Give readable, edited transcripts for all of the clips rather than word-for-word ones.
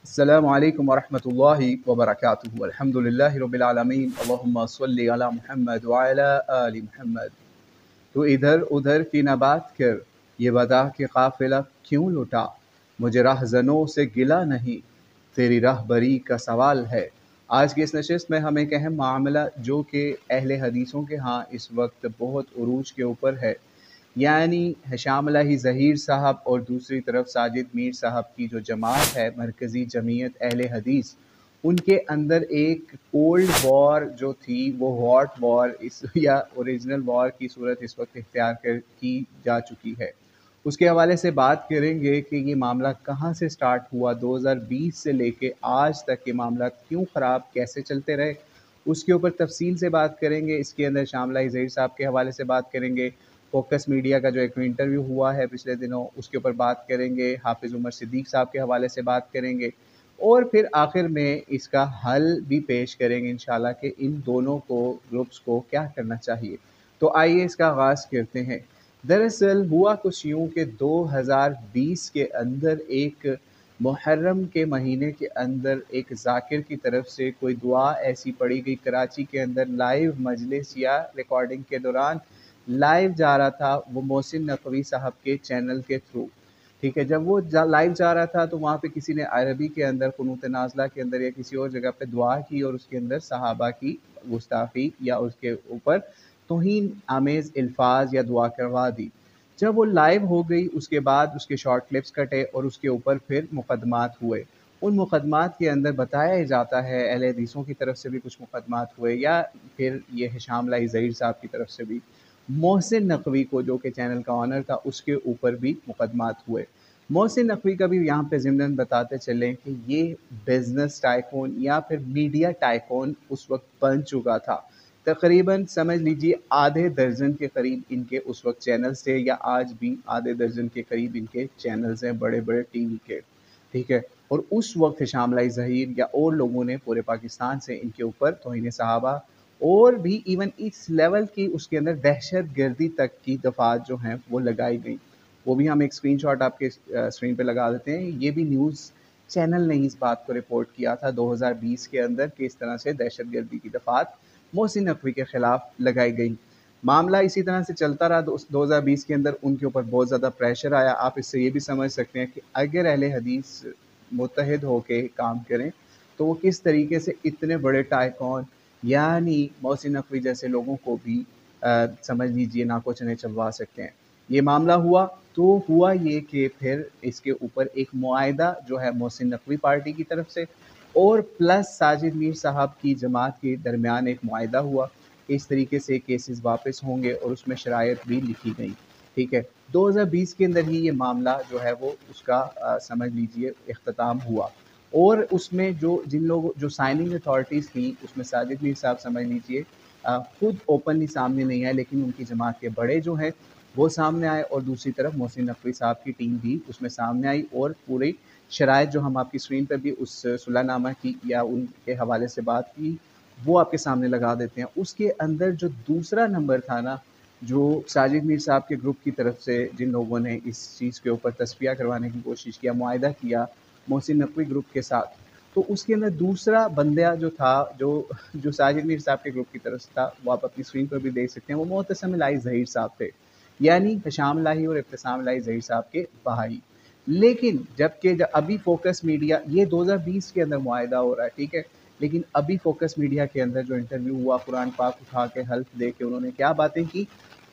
السلام علیکم ورحمۃ اللہ وبرکاتہ الحمدللہ رب العالمین اللہم صلی علی محمد وعلی آل محمد۔ تو ادھر ادھر کی نہ بات کر، یہ بتا کہ قافلہ کیوں لٹا، مجھے رہزنوں سے گلہ نہیں، تیری رہبری کا سوال ہے۔ آج کی اس نشست میں ہم ایک اہم معاملہ جو کہ اہل حدیثوں کے ہاں اس وقت بہت عروج کے اوپر ہے، یعنی ہشام الہی ظہیر صاحب اور دوسری طرف ساجد میر صاحب کی جو جماعت ہے مرکزی جمعیت اہل حدیث، ان کے اندر ایک کولڈ وار جو تھی وہ ہاٹ وار یا اوریجنل وار کی صورت اس وقت اختیار کی جا چکی ہے۔ اس کے حوالے سے بات کریں گے کہ یہ معاملہ کہاں سے سٹارٹ ہوا، 2020 سے لے کے آج تک یہ معاملات کیوں خراب کیسے چلتے رہے، اس کے اوپر تفصیل سے بات کریں گے۔ اس کے اندر ہشام الہی ظہیر صاحب کے حوالے سے بات کریں گے، فوکس میڈیا کا جو ایک انٹرویو ہوا ہے پچھلے دنوں اس کے اوپر بات کریں گے، حافظ عمر صدیق صاحب کے حوالے سے بات کریں گے، اور پھر آخر میں اس کا حل بھی پیش کریں گے انشاءاللہ کہ ان دونوں کو گروپس کو کیا کرنا چاہیے۔ تو آئیے اس کا آغاز کرتے ہیں۔ دراصل ہوا کچھ یوں کہ 2020 کے اندر ایک محرم کے مہینے کے اندر ایک ذاکر کی طرف سے کوئی دعا ایسی پڑھی گئی کراچی کے اندر، لائیو مجلس یا ریکارڈنگ کے دوران لائیو جا رہا تھا وہ محسن نقوی صاحب کے چینل کے تھرو، ٹھیک ہے۔ جب وہ لائیو جا رہا تھا تو وہاں پہ کسی نے عربی کے اندر قنوت نازلہ کے اندر یا کسی اور جگہ پہ دعا کی اور اس کے اندر صحابہ کی گستاخی یا اس کے اوپر توہین آمیز الفاظ یا دعا کروا دی۔ جب وہ لائیو ہو گئی اس کے بعد اس کے شارٹ کلپس کٹے اور اس کے اوپر پھر مقدمات ہوئے۔ ان مقدمات کے اندر بتایا جاتا ہے اہل حدیثوں کی طرف سے بھی کچھ مقدمات ہوئے یا پھر یہ ہشام الہی ظہیر صاحب کی طرف سے بھی، محسن نقوی کو جو کہ چینل کا آنر تھا اس کے اوپر بھی مقدمات ہوئے۔ محسن نقوی کا بھی یہاں پہ ضمناً بتاتے چلیں کہ یہ بزنس ٹائکون یا پھر میڈیا ٹائکون اس وقت بن چکا تھا۔ تقریباً سمجھ لیجیے آدھے درجن کے قریب ان کے اس وقت چینلز تھے، یا آج بھی آدھے درجن کے قریب ان کے چینلز ہیں بڑے بڑے ٹی وی کے، ٹھیک ہے۔ اور اس وقت ہشام الہی ظہیر یا اور لوگوں نے پورے پاکستان سے ان کے اوپر توہین صحابہ اور بھی ایون اس لیول کی اس کے اندر دہشت گردی تک کی دفعات جو ہیں وہ لگائی گئیں۔ وہ بھی ہم ایک اسکرین شاٹ آپ کے اسکرین پہ لگا دیتے ہیں۔ یہ بھی نیوز چینل نے اس بات کو رپورٹ کیا تھا 2020 کے اندر کہ اس طرح سے دہشت گردی کی دفعات محسن نقوی کے خلاف لگائی گئی۔ معاملہ اسی طرح سے چلتا رہا۔ 2020 کے اندر ان کے اوپر بہت زیادہ پریشر آیا۔ آپ اس سے یہ بھی سمجھ سکتے ہیں کہ اگر اہل حدیث متحد ہو کے کام کریں تو وہ کس طریقے سے اتنے بڑے ٹائکون یعنی محسن نقوی جیسے لوگوں کو بھی سمجھ لیجئے ناکوچنے چلوا سکتے ہیں۔ یہ معاملہ ہوا تو ہوا یہ کہ پھر اس کے اوپر ایک معاہدہ جو ہے محسن نقوی پارٹی کی طرف سے اور پلس ساجد میر صاحب کی جماعت کے درمیان ایک معاہدہ ہوا کہ اس طریقے سے کیسز واپس ہوں گے اور اس میں شرائط بھی لکھی گئی، ٹھیک ہے۔ 2020 کے اندر ہی یہ معاملہ جو ہے وہ اس کا سمجھ لیجئے اختتام ہوا، اور اس میں جن لوگوں جو سائننگ اتھارٹیز تھیں اس میں ساجد میر صاحب سمجھ لیجئے خود اوپنلی سامنے نہیں آئے، لیکن ان کی جماعت کے بڑے جو ہیں وہ سامنے آئے، اور دوسری طرف محسن نقوی صاحب کی ٹیم بھی اس میں سامنے آئی اور پوری شرائط جو ہم آپ کی اسکرین پر بھی اس صلح نامہ کی یا ان کے حوالے سے بات کی وہ آپ کے سامنے لگا دیتے ہیں۔ اس کے اندر جو دوسرا نمبر تھا نا، جو ساجد میر صاحب کے گروپ کی طرف سے جن لوگوں نے اس چیز کے اوپر تصفیہ کروانے کی کوشش کیا، معاہدہ کیا محسن نقوی گروپ کے ساتھ، تو اس کے اندر دوسرا بندہ جو تھا جو ساجد میر صاحب کے گروپ کی طرف سے تھا، وہ آپ اپنی اسکرین پر بھی دیکھ سکتے ہیں، وہ معتصم الہی ظہیر صاحب تھے، یعنی ہشام الہی اور ابتسام الہی ظہیر صاحب کے بھائی۔ لیکن جب ابھی فوکس میڈیا، یہ 2020 کے اندر معاہدہ ہو رہا ہے، ٹھیک ہے، لیکن ابھی فوکس میڈیا کے اندر جو انٹرویو ہوا قرآن پاک اٹھا کے حلف دے کے انہوں نے کیا باتیں کی،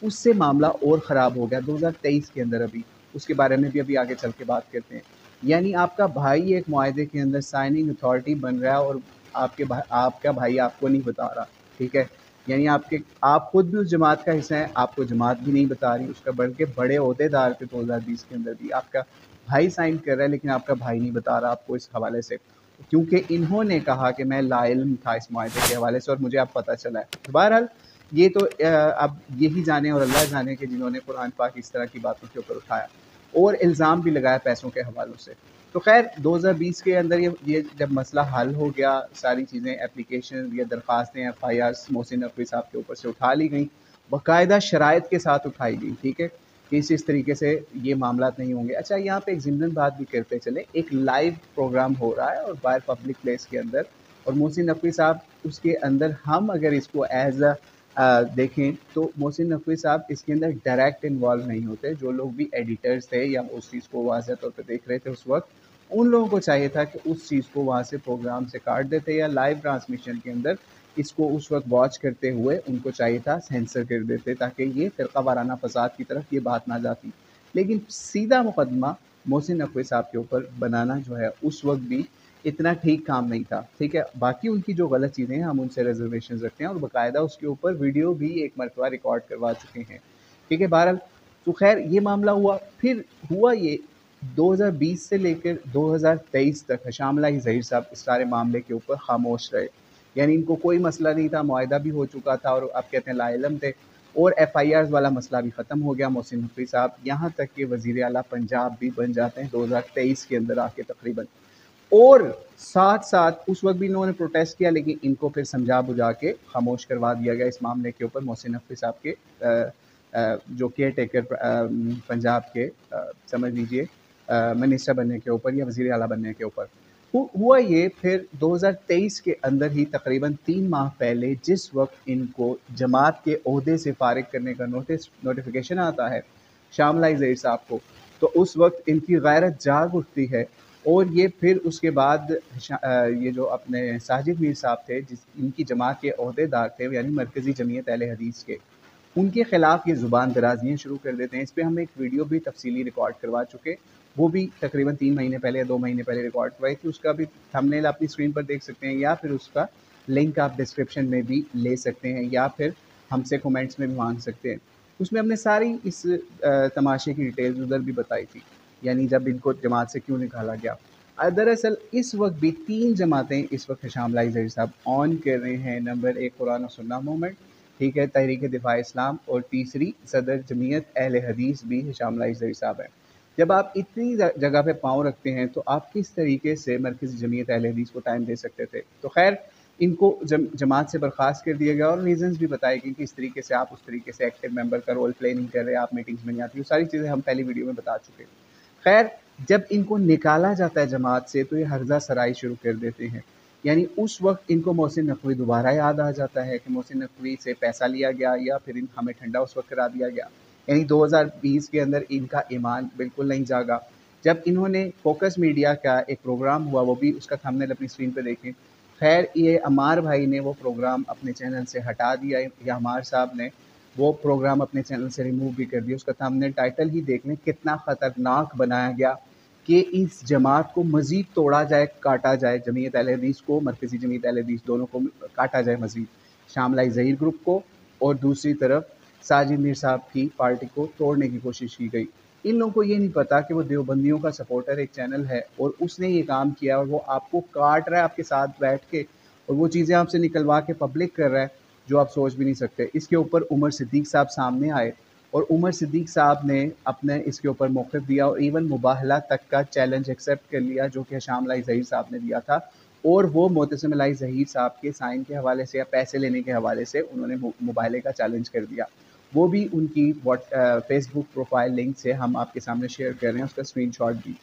اس سے معاملہ اور خراب ہو گیا 2023 کے اندر۔ ابھی اس کے بارے میں بھی ابھی آگے چل کے بات کرتے ہیں۔ یعنی آپ کا بھائی ایک معاہدے کے اندر سائننگ اتھارٹی بن رہا ہے اور آپ کا بھائی آپ کو نہیں بتا رہا، ٹھیک ہے، یعنی آپ خود بھی اس جماعت کا حصہ ہیں، آپ کو جماعت بھی نہیں بتا رہی اس کا، بلکہ بڑے عہدے دار تھے 2020 کے اندر بھی، آپ کا بھائی سائن کر رہا ہے لیکن آپ کا بھائی نہیں بتا رہا آپ کو اس حوالے سے، کیونکہ انہوں نے کہا کہ میں لا علم تھا اس معاہدے کے حوالے سے اور مجھے اب پتہ چلا ہے۔ بہرحال یہ تو اب یہی جانے اور اللہ جانے کہ جنہوں نے قرآن پاک اس طرح کی باتوں کے اوپر اٹھایا اور الزام بھی لگایا پیسوں کے حوالوں سے۔ تو خیر 2020 کے اندر یہ جب مسئلہ حل ہو گیا، ساری چیزیں اپلیکیشن یا درخواستیں F I R Mohsin Naqvi صاحب کے اوپر سے اٹھا لی گئیں، باقاعدہ شرائط کے ساتھ اٹھائی گئی، ٹھیک ہے۔ کہ اس طریقے سے یہ معاملات نہیں ہوں گے۔ اچھا یہاں پہ ایک ضمن بات بھی کرتے چلیں، ایک لائیو پروگرام ہو رہا ہے اور باہر پبلک پلیس کے اندر، اور محسن نقوی صاحب اس کے اندر، ہم اگر اس کو ایز دیکھیں تو محسن نقوی صاحب اس کے اندر ڈائریکٹ انوالو نہیں ہوتے۔ جو لوگ بھی ایڈیٹرز تھے یا اس چیز کو واضح طور پہ دیکھ رہے تھے اس وقت، ان لوگوں کو چاہیے تھا کہ اس چیز کو وہاں سے پروگرام سے کاٹ دیتے، یا لائیو ٹرانسمیشن کے اندر اس کو اس وقت واچ کرتے ہوئے ان کو چاہیے تھا سینسر کر دیتے، تاکہ یہ فرقہ وارانہ فساد کی طرف یہ بات نہ جاتی۔ لیکن سیدھا مقدمہ محسن نقوی صاحب کے اوپر بنانا جو ہے اس وقت بھی اتنا ٹھیک کام نہیں تھا، ٹھیک ہے۔ باقی ان کی جو غلط چیزیں ہیں ہم ان سے ریزرویشنز رکھتے ہیں، اور باقاعدہ اس کے اوپر ویڈیو بھی ایک مرتبہ ریکارڈ کروا چکے ہیں، ٹھیک ہے۔ بہرحال تو خیر یہ معاملہ ہوا، پھر ہوا یہ 2020 سے لے کر 2023 تک حشام الہی ظہیر صاحب اس سارے معاملے کے اوپر خاموش رہے، یعنی ان کو کوئی مسئلہ نہیں تھا، معاہدہ بھی ہو چکا تھا اور آپ کہتے ہیں لا علم تھے، اور ایف آئی آرز والا مسئلہ بھی ختم ہو گیا محسن نقوی صاحب، یہاں تک کہ وزیر اعلیٰ پنجاب بھی بن جاتے ہیں 2023 کے اندر آ کے تقریباً۔ اور ساتھ ساتھ اس وقت بھی انہوں نے پروٹیسٹ کیا، لیکن ان کو پھر سمجھا بجھا کے خاموش کروا دیا گیا اس معاملے کے اوپر، محسن نقوی صاحب کے جو کیئر ٹیکر پنجاب کے سمجھ لیجئے منسٹر بننے کے اوپر یا وزیر اعلیٰ بننے کے اوپر ہوا یہ۔ پھر 2023 کے اندر ہی تقریباً 3 ماہ پہلے جس وقت ان کو جماعت کے عہدے سے فارغ کرنے کا نوٹیفیکیشن آتا ہے شام الہی ظہیر صاحب کو، تو اس وقت ان کی غیرت جاگ اٹھتی ہے، اور یہ پھر اس کے بعد یہ جو اپنے ساجد میر صاحب تھے جس ان کی جماعت کے عہدے دار تھے، یعنی مرکزی جمعیت اہل حدیث کے، ان کے خلاف یہ زبان درازیاں شروع کر دیتے ہیں۔ اس پہ ہم ایک ویڈیو بھی تفصیلی ریکارڈ کروا چکے، وہ بھی تقریباً 3 مہینے پہلے یا 2 مہینے پہلے ریکارڈ کروائی تھی، اس کا بھی تھمبنیل اپنی اسکرین پر دیکھ سکتے ہیں، یا پھر اس کا لنک آپ ڈسکرپشن میں بھی لے سکتے ہیں، یا پھر ہم سے کومنٹس میں بھی مانگ سکتے ہیں۔ اس میں ہم نے ساری اس تماشے کی ڈیٹیلز ادھر بھی بتائی تھی، یعنی جب ان کو جماعت سے کیوں نکالا گیا۔ دراصل اس وقت بھی 3 جماعتیں اس وقت حشام الہی ظہیر صاحب آن کر رہے ہیں۔ نمبر 1 قرآن و سنہ موومنٹ، ٹھیک ہے، تحریک دفاع اسلام، اور تیسری صدر جمعیت اہل حدیث بھی حشام الہی ظہیر صاحب ہیں۔ جب آپ اتنی جگہ پہ پاؤں رکھتے ہیں تو آپ کس طریقے سے مرکزی جمعیت اہل حدیث کو ٹائم دے سکتے تھے؟ تو خیر ان کو جماعت سے برخاست کر دیا گیا، اور ریزنز بھی بتائے گئے کہ اس طریقے سے آپ اس طریقے سے ایکٹیو ممبر کا رول پلے نہیں کر رہے، آپ میٹنگز میں نہیں آتی، وہ ساری چیزیں ہم پہلی ویڈیو میں بتا چکے۔ خیر جب ان کو نکالا جاتا ہے جماعت سے تو یہ ہرزہ سرائی شروع کر دیتے ہیں، یعنی اس وقت ان کو محسن نقوی دوبارہ یاد آ جاتا ہے کہ محسن نقوی سے پیسہ لیا گیا، یا پھر ہمیں ٹھنڈا اس وقت کرا دیا گیا، یعنی 2020 کے اندر ان کا ایمان بالکل نہیں جاگا۔ جب انہوں نے فوکس میڈیا کا ایک پروگرام ہوا، وہ بھی اس کا تھمبنیل اپنی اسکرین پہ دیکھیں، خیر یہ عمار بھائی نے وہ پروگرام اپنے چینل سے ہٹا دیا، یا عمار صاحب نے وہ پروگرام اپنے چینل سے ریموو بھی کر دیا۔ اس کا تھمبنیل ٹائٹل ہی دیکھ لیں، کتنا خطرناک بنایا گیا کہ اس جماعت کو مزید توڑا جائے، کاٹا جائے، جمعیت اہل حدیث کو، مرکزی جمعیت اہل حدیث دونوں کو کاٹا جائے مزید، شام الہی ظہیر گروپ کو، اور دوسری طرف ساجد میر صاحب کی پارٹی کو توڑنے کی کوشش کی گئی۔ ان لوگوں کو یہ نہیں پتا کہ وہ دیوبندیوں کا سپورٹر ایک چینل ہے، اور اس نے یہ کام کیا، اور وہ آپ کو کاٹ رہا ہے آپ کے ساتھ بیٹھ کے، اور وہ چیزیں آپ سے نکلوا کے پبلک کر رہا ہے جو آپ سوچ بھی نہیں سکتے۔ اس کے اوپر عمر صدیق صاحب سامنے آئے، اور عمر صدیق صاحب نے اپنے اس کے اوپر موقف دیا، اور ایون مباہلہ تک کا چیلنج ایکسیپٹ کر لیا جو کہ حشام الہی ظہیر صاحب نے دیا تھا، اور وہ معتصم الہی ظہیر صاحب کے سائن کے حوالے سے یا پیسے لینے کے حوالے سے انہوں نے مباہلے کا چیلنج کر دیا۔ وہ بھی ان کی فیس بک پروفائل لنک سے ہم آپ کے سامنے شیئر کر رہے ہیں، اس کا اسکرین شاٹ بھی۔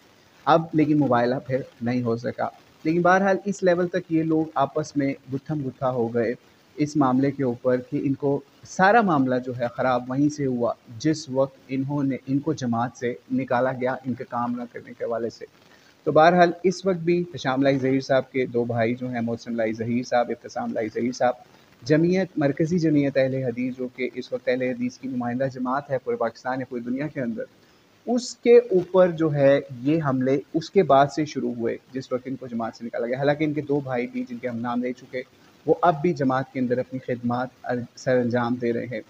اب لیکن مباہلہ پھر نہیں ہو سکا، لیکن بہرحال اس لیول تک یہ لوگ آپس میں گتھم گتھا ہو گئے اس معاملے کے اوپر کہ ان کو سارا معاملہ جو ہے خراب وہیں سے ہوا جس وقت ان کو جماعت سے نکالا گیا ان کے کام نہ کرنے کے حوالے سے۔ تو بہرحال اس وقت بھی حشام الہی ظہیر صاحب کے 2 بھائی جو ہیں، محسن الہی ظہیر صاحب، ابتسام الہی ظہیر صاحب، مرکزی جمعیت اہل حدیث جو کہ اس وقت اہل حدیث کی نمائندہ جماعت ہے پورے پاکستان یا پوری دنیا کے اندر، اس کے اوپر جو ہے یہ حملے اس کے بعد سے شروع ہوئے جس وقت ان کو جماعت سے نکالا گیا۔ حالانکہ ان کے 2 بھائی بھی جن کے ہم نام لے چکے، وہ اب بھی جماعت کے اندر اپنی خدمات سر انجام دے رہے ہیں۔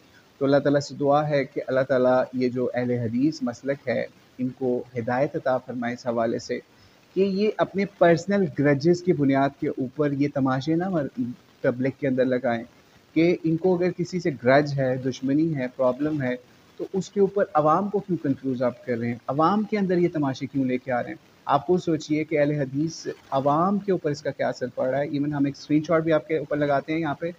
تو اللہ تعالیٰ سے دعا ہے کہ اللہ تعالیٰ یہ جو اہل حدیث مسلک ہے ان کو ہدایت عطا فرمائے اس حوالے سے کہ یہ اپنے پرسنل گرجز کی بنیاد کے اوپر یہ تماشے نہ پبلک کے اندر لگائیں، کہ ان کو اگر کسی سے گرج ہے، دشمنی ہے، پرابلم ہے، تو اس کے اوپر عوام کو کیوں کنفیوز آپ کر رہے ہیں؟ عوام کے اندر یہ تماشے کیوں لے کے آ رہے ہیں؟ آپ کو سوچئے کہ اہل حدیث عوام کے اوپر اس کا کیا اثر پڑ رہا ہے۔ ایون ہم ایک اسکرین شاٹ بھی آپ کے اوپر لگاتے ہیں یہاں پہ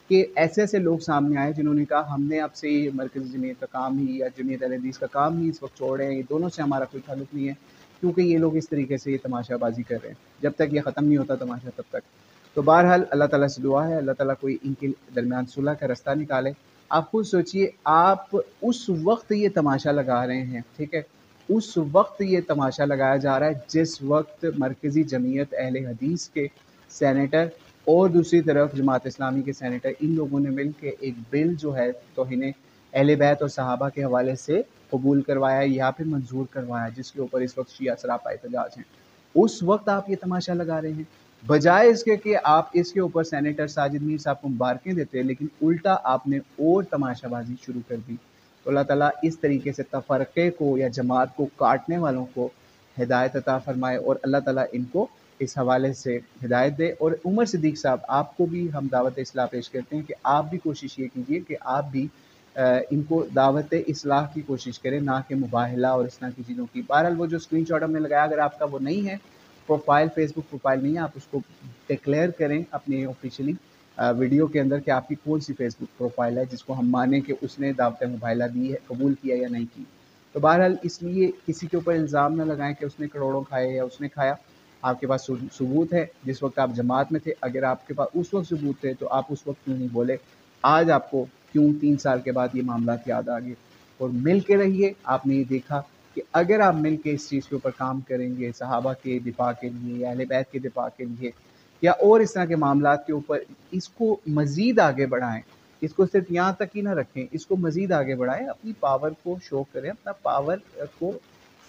کہ ایسے ایسے لوگ سامنے آئے جنہوں نے کہا ہم نے اب سے یہ مرکزی جمعیت کا کام ہی یا جمعیت اہل حدیث کا کام ہی اس وقت چھوڑ رہے ہیں، یہ دونوں سے ہمارا کوئی تعلق نہیں ہے، کیونکہ یہ لوگ اس طریقے سے یہ تماشا بازی کر رہے ہیں، جب تک یہ ختم نہیں ہوتا تماشا تب تک۔ تو بہرحال اللہ تعالیٰ سے دعا ہے اللہ تعالیٰ کوئی ان کے درمیان صلح کا رستہ نکالے۔ آپ خود سوچئے، آپ اس وقت یہ تماشا لگا رہے ہیں، ٹھیک ہے، اس وقت یہ تماشا لگایا جا رہا ہے جس وقت مرکزی جمعیت اہل حدیث کے سینیٹر اور دوسری طرف جماعت اسلامی کے سینیٹر، ان لوگوں نے مل کے ایک بل جو ہے توہین اہل بیت اور صحابہ کے حوالے سے قبول کروایا یا پھر منظور کروایا، جس کے اوپر اس وقت شیعہ سراپا احتجاج ہیں۔ اس وقت آپ یہ تماشا لگا رہے ہیں، بجائے اس کے کہ آپ اس کے اوپر سینیٹر ساجد میر صاحب کو مبارکیں دیتے، لیکن الٹا آپ نے اور تماشا بازی شروع کر دی۔ تو اللہ تعالیٰ اس طریقے سے تفرقے کو یا جماعت کو کاٹنے والوں کو ہدایت عطا فرمائے، اور اللہ تعالیٰ ان کو اس حوالے سے ہدایت دے۔ اور عمر صدیق صاحب، آپ کو بھی ہم دعوت اصلاح پیش کرتے ہیں کہ آپ بھی کوشش یہ کیجئے کہ آپ بھی ان کو دعوت اصلاح کی کوشش کریں، نہ کہ مباہلہ اور اس طرح کی چیزوں کی۔ بہرحال وہ جو اسکرین شاٹ ہم نے لگایا، اگر آپ کا وہ نہیں ہے پروفائل، فیس بک پروفائل نہیں ہے، آپ اس کو ڈکلیئر کریں اپنے آفیشیلی ویڈیو کے اندر کہ آپ کی کون سی فیس بک پروفائل ہے جس کو ہم مانیں کہ اس نے دعوت مباہلہ دی ہے، قبول کیا یا نہیں کی۔ تو بہرحال اس لیے کسی کے اوپر الزام نہ لگائیں کہ اس نے کروڑوں کھائے یا اس نے کھایا۔ آپ کے پاس ثبوت ہے، جس وقت آپ جماعت میں تھے، اگر آپ کے پاس اس وقت ثبوت تھے تو آپ اس وقت کیوں نہیں بولے؟ آج آپ کو کیوں 3 سال کے بعد یہ معاملات یاد آ گئے؟ اور مل کے رہیے۔ آپ نے یہ دیکھا کہ اگر آپ مل کے اس چیز کے اوپر کام کریں گے، صحابہ کے دفاع کے لیے یا اہل بیت کے دفاع کے لیے یا اور اس طرح کے معاملات کے اوپر، اس کو مزید آگے بڑھائیں، اس کو صرف یہاں تک ہی نہ رکھیں، اس کو مزید آگے بڑھائیں، اپنی پاور کو شو کریں، اپنا پاور کو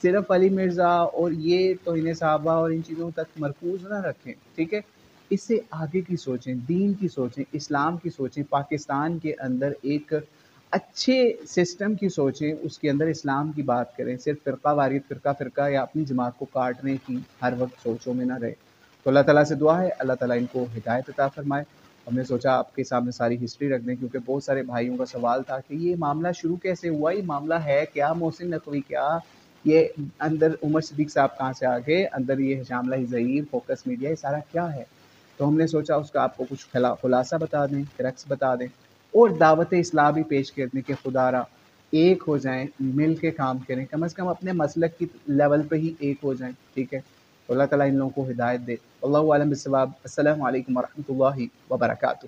صرف علی مرزا اور یہ توہین صحابہ اور ان چیزوں تک مرکوز نہ رکھیں، ٹھیک ہے؟ اس سے آگے کی سوچیں، دین کی سوچیں، اسلام کی سوچیں، پاکستان کے اندر ایک اچھے سسٹم کی سوچیں، اس کے اندر اسلام کی بات کریں، صرف فرقہ واریت، فرقہ فرقہ یا اپنی جماعت کو کاٹنے کی ہر وقت سوچوں میں نہ رہے۔ تو اللہ تعالیٰ سے دعا ہے اللہ تعالیٰ ان کو ہدایت عطا فرمائے۔ ہم نے سوچا آپ کے سامنے ساری ہسٹری رکھ دیں، کیونکہ بہت سارے بھائیوں کا سوال تھا کہ یہ معاملہ شروع کیسے ہوا، یہ معاملہ ہے کیا، محسن نقوی کیا، یہ اندر عمر صدیق صاحب کہاں سے آگے، اندر یہ ہشام اللہ ظہیر، فوکس میڈیا، یہ سارا کیا ہے؟ تو ہم نے سوچا اس کا آپ کو کچھ خلاصہ بتا دیں، کریکس بتا دیں، اور دعوت اصلاح بھی پیش کر دیں کہ خدا را ایک ہو جائیں، مل کے کام کریں، کم از کم اپنے مسلک کی لیول پہ ہی ایک ہو جائیں، ٹھیک ہے؟ تو اللہ تعالیٰ ان لوگوں کو ہدایت دے۔ اللہ عالم بالصواب۔ السلام علیکم ورحمۃ اللہ وبرکاتہ۔